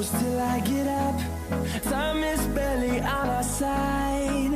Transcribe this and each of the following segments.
close till I get up. Time is barely on our side.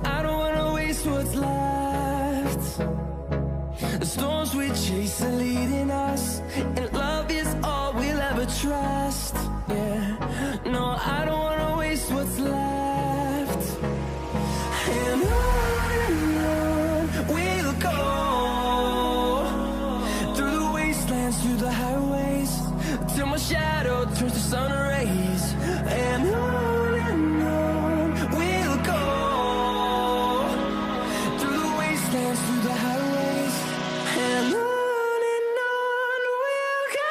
I don't wanna waste what's left. The storms we chase are leading us, and love is all we'll ever trust. Yeah, no, I don't wanna waste what's left. And on we'll go, through the wastelands, through the highways, till my shadow turns to sun rays. And on we'll go, through the wastelands, through the highways, and on we'll go.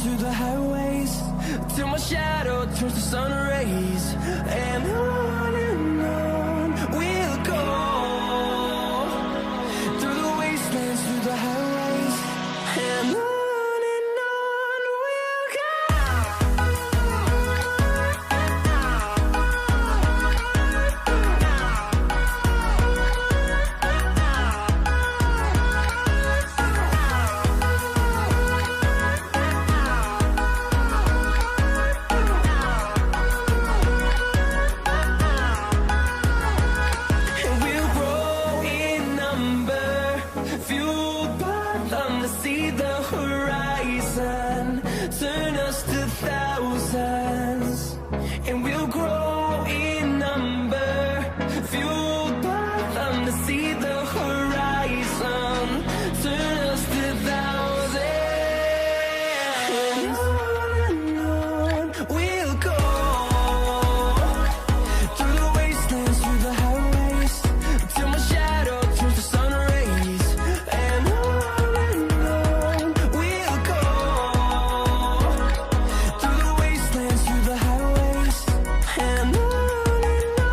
Through the highways, till my shadow turns to sun rays. And on we'll go, through the wastelands, through the highways, and on we'll go. Fueled by them to see the horizon, turn us to thousands, and we'll grow in number. Fueled by them to see the horizon, turn us to thousands. And on we'll go, through the wastelands, through the highways, till my shadow turns to sun rays. And on we'll go, through the wastelands, through the highways, and on we'll go.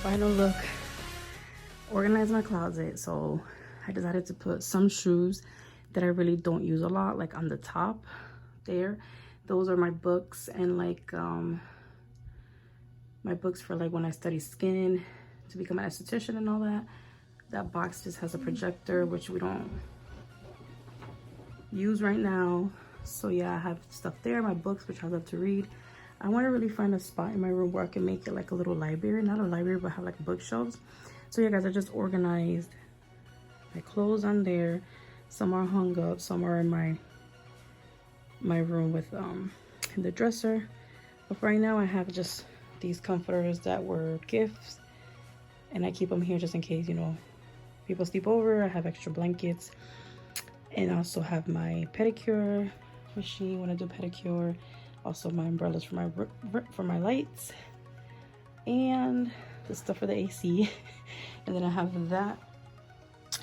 Final look. Organize my closet, so I decided to put some shoes that I really don't use a lot, like on the top there. Those are my books, and like my books for like when I study skin to become an esthetician and all that. That box just has a projector, which we don't use right now. So yeah, I have stuff there, my books, which I love to read. I want to really find a spot in my room where I can make it like a little library. Not a library, but have like bookshelves. So yeah, guys, I just organized my clothes on there. Some are hung up, some are in my room with in the dresser. But right now I have just these comforters that were gifts, and I keep them here just in case, you know, people sleep over. I have extra blankets, and I also have my pedicure machine when I do pedicure. Also my umbrellas for my lights, and the stuff for the AC. And then I have that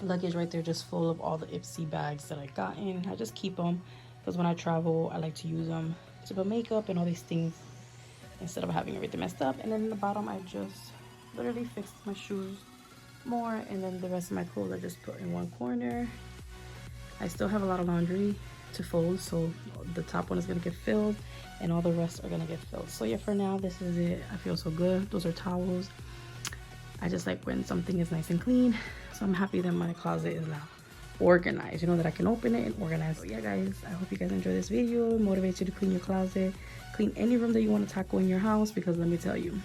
luggage right there just full of all the Ipsy bags that I got in. I just keep them because when I travel I like to use them to put makeup and all these things instead of having everything messed up. And then in the bottom I just literally fixed my shoes more, and then the rest of my clothes I just put in one corner. I still have a lot of laundry to fold, so the top one is gonna get filled and all the rest are gonna get filled. So yeah, for now this is it. I feel so good. Those are towels. I just like when something is nice and clean, so I'm happy that my closet is now organized, you know, that I can open it and organize. So yeah guys, I hope you guys enjoy this video. It motivates you to clean your closet, clean any room that you want to tackle in your house, because let me tell you,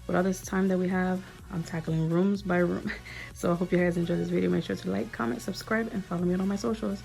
with all this time that we have, I'm tackling rooms by room. So I hope you guys enjoy this video. Make sure to like, comment, subscribe, and follow me on all my socials.